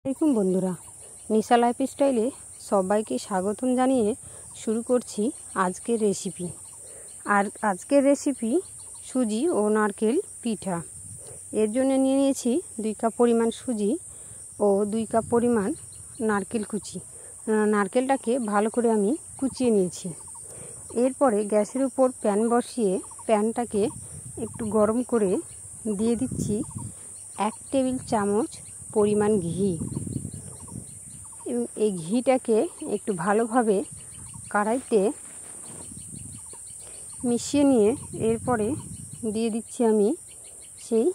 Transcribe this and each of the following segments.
দেখুন বন্ধুরা, নিশা লাইফস্টাইলে সবাইকে স্বাগতম জানিয়ে শুরু করছি আজকের রেসিপি। আর আজকের রেসিপি সুজি ও নারকেল পিঠা। এর জন্য নিয়ে নিয়েছি 2 কাপ পরিমাণ সুজি ও 2 কাপ পরিমাণ নারকেল কুচি। নারকেলটাকে ভালো করে আমি কুচিয়ে নিয়েছি। এরপরে গ্যাসের উপর প্যান বসিয়ে প্যানটাকে একটু গরম করে দিয়ে দিচ্ছি 1 টেবিল চামচ পরিমাণ ঘি। এবং এই ঘিটাকে একটু ভালোভাবে কড়াইতে মিশিয়ে নিয়ে এরপরে দিয়ে দিচ্ছি আমি সেই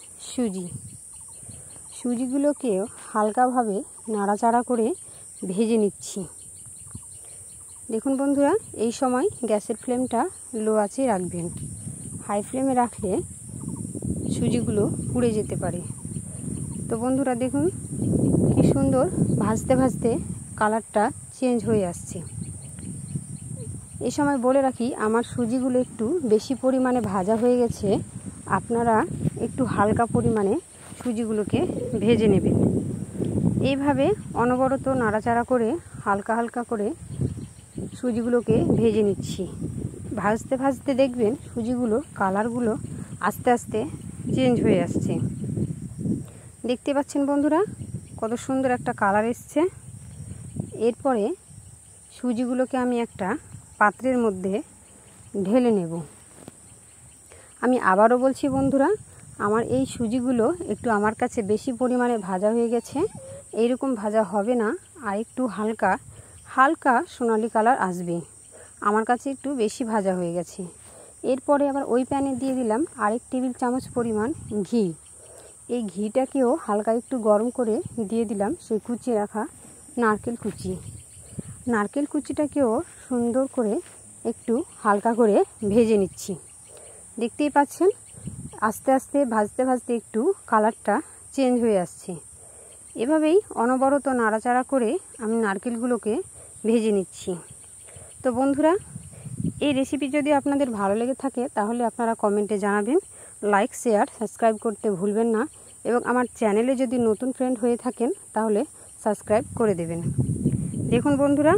সুজিগুলোকে হালকাভাবে নাড়াচাড়া করে ভেজে নিচ্ছি। দেখুন বন্ধুরা, এই সময় গ্যাসের ফ্লেমটা লো আঁচে রাখবেন। হাই ফ্লেমে রাখলে সুজিগুলো পুড়ে যেতে পারে। তো বন্ধুরা দেখুন কি সুন্দর ভাজতে ভাজতে কালারটা চেঞ্জ হয়ে আসছে। এই সময় বলে রাখি, আমার সুজিগুলো একটু বেশি পরিমাণে ভাজা হয়ে গেছে। আপনারা একটু হালকা পরিমাণে সুজিগুলোকে ভেজে নেবেন। এইভাবে অনবরত নাড়াচাড়া করে হালকা হালকা করে সুজিগুলোকে ভেজে নিচ্ছি। ভাজতে ভাজতে দেখবেন সুজিগুলো কালারগুলো আস্তে আস্তে চেঞ্জ হয়ে আসছে। দেখতে পাচ্ছেন বন্ধুরা কত সুন্দর একটা কালার এসছে। এরপরে সুজিগুলোকে আমি একটা পাত্রের মধ্যে ঢেলে নেব। আমি আবারও বলছি বন্ধুরা, আমার এই সুজিগুলো একটু আমার কাছে বেশি পরিমাণে ভাজা হয়ে গেছে। এইরকম ভাজা হবে না, আর একটু হালকা হালকা সোনালি কালার আসবে। আমার কাছে একটু বেশি ভাজা হয়ে গেছে। এরপরে আবার ওই প্যানে দিয়ে দিলাম 1 টেবিল চামচ পরিমাণ ঘি। এই ঘিটাকেও হালকা একটু গরম করে দিয়ে দিলাম সেই কুচিয়ে রাখা নারকেল কুচিটাকেও সুন্দর করে একটু হালকা করে ভেজে নিচ্ছি। দেখতেই পাচ্ছেন আস্তে আস্তে ভাজতে ভাজতে একটু কালারটা চেঞ্জ হয়ে আসছে। এভাবেই অনবরত নাড়াচাড়া করে আমি নারকেলগুলোকে ভেজে নিচ্ছি। তো বন্ধুরা, এই রেসিপি যদি আপনাদের ভালো লেগে থাকে তাহলে আপনারা কমেন্টে জানাবেন। লাইক, শেয়ার, সাবস্ক্রাইব করতে ভুলবেন না। এবং আমার চ্যানেলে যদি নতুন ফ্রেন্ড হয়ে থাকেন তাহলে সাবস্ক্রাইব করে দেবেন। দেখুন বন্ধুরা,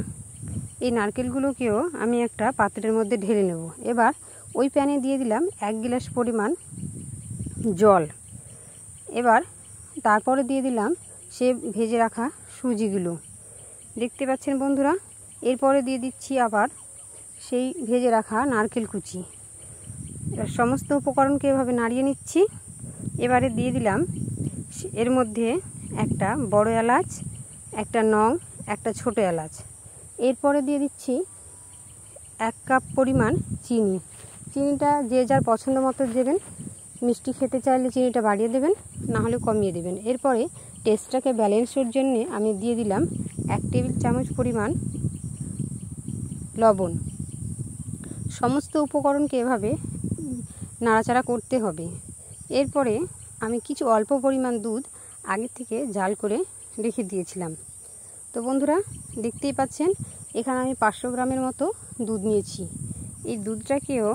এই নারকেলগুলোকেও আমি একটা পাত্রের মধ্যে ঢেলে নেব। এবার ওই প্যানে দিয়ে দিলাম 1 গ্লাস পরিমাণ জল। এবার তারপরে দিয়ে দিলাম সে ভেজে রাখা সুজিগুলো। দেখতে পাচ্ছেন বন্ধুরা, এরপরে দিয়ে দিচ্ছি আবার সেই ভেজে রাখা নারকেল কুচি। এবার সমস্ত উপকরণকে এভাবে নাড়িয়ে নিচ্ছি। এবারে দিয়ে দিলাম এর মধ্যে একটা বড় এলাচ, একটা লং, একটা ছোট এলাচ। এরপরে দিয়ে দিচ্ছি 1 কাপ পরিমাণ চিনি। চিনিটা যে যার পছন্দ মতো দেবেন। মিষ্টি খেতে চাইলে চিনিটা বাড়িয়ে দেবেন, না হলে কমিয়ে দেবেন। এরপরে টেস্টটাকে ব্যালেন্সের জন্য আমি দিয়ে দিলাম 1 টেবিল চামচ পরিমাণ লবণ। সমস্ত উপকরণকে এভাবে নাড়াচাড়া করতে হবে। এরপরে আমি কিছু অল্প পরিমাণ দুধ আগে থেকে জাল করে রেখে দিয়েছিলাম। তো বন্ধুরা দেখতেই পাচ্ছেন এখানে আমি 500 গ্রামের মতো দুধ নিয়েছি। এই দুধটাকেও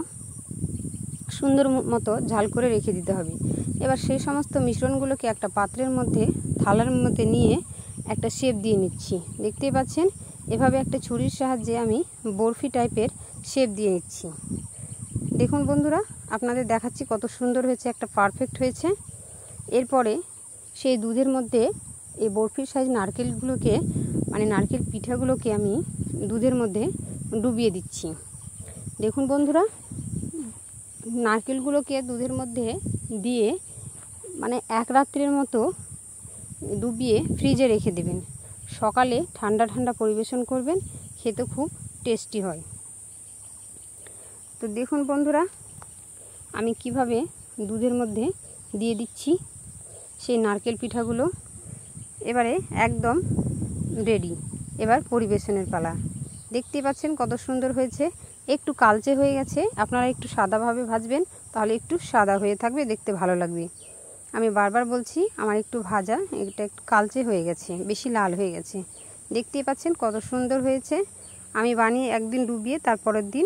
সুন্দর মতো ঝাল করে রেখে দিতে হবে। এবার সেই সমস্ত মিশ্রণগুলোকে একটা পাত্রের মধ্যে থালার মধ্যে নিয়ে একটা শেপ দিয়ে নিচ্ছি। দেখতেই পাচ্ছেন এভাবে একটা ছুরির সাহায্যে আমি বরফি টাইপের শেপ দিয়ে নিচ্ছি। দেখুন বন্ধুরা, আপনাদের দেখাচ্ছি কত সুন্দর হয়েছে, একটা পারফেক্ট হয়েছে। এরপরে সেই দুধের মধ্যে এই বরফির সাইজ নারকেলগুলোকে নারকেল পিঠাগুলোকে আমি দুধের মধ্যে ডুবিয়ে দিচ্ছি। দেখুন বন্ধুরা, নারকেলগুলোকে দুধের মধ্যে দিয়ে 1 রাত্রির মতো ডুবিয়ে ফ্রিজে রেখে দেবেন। সকালে ঠান্ডা ঠান্ডা পরিবেশন করবেন, খেতে খুব টেস্টি হয়। তো দেখুন বন্ধুরা, আমি কিভাবে দুধের মধ্যে দিয়ে দিচ্ছি সেই নারকেল পিঠাগুলো। এবারে একদম রেডি। এবার পরিবেশনের পালা। দেখতে পাচ্ছেন কত সুন্দর হয়েছে। একটু কালচে হয়ে গেছে, আপনারা একটু সাদাভাবে ভাজবেন, তাহলে একটু সাদা হয়ে থাকবে, দেখতে ভালো লাগবে। আমি বারবার বলছি আমার একটু ভাজা, এটা একটু কালচে হয়ে গেছে, বেশি লাল হয়ে গেছে। দেখতেই পাচ্ছেন কত সুন্দর হয়েছে। আমি বানিয়ে একদিন ডুবিয়ে তারপরের দিন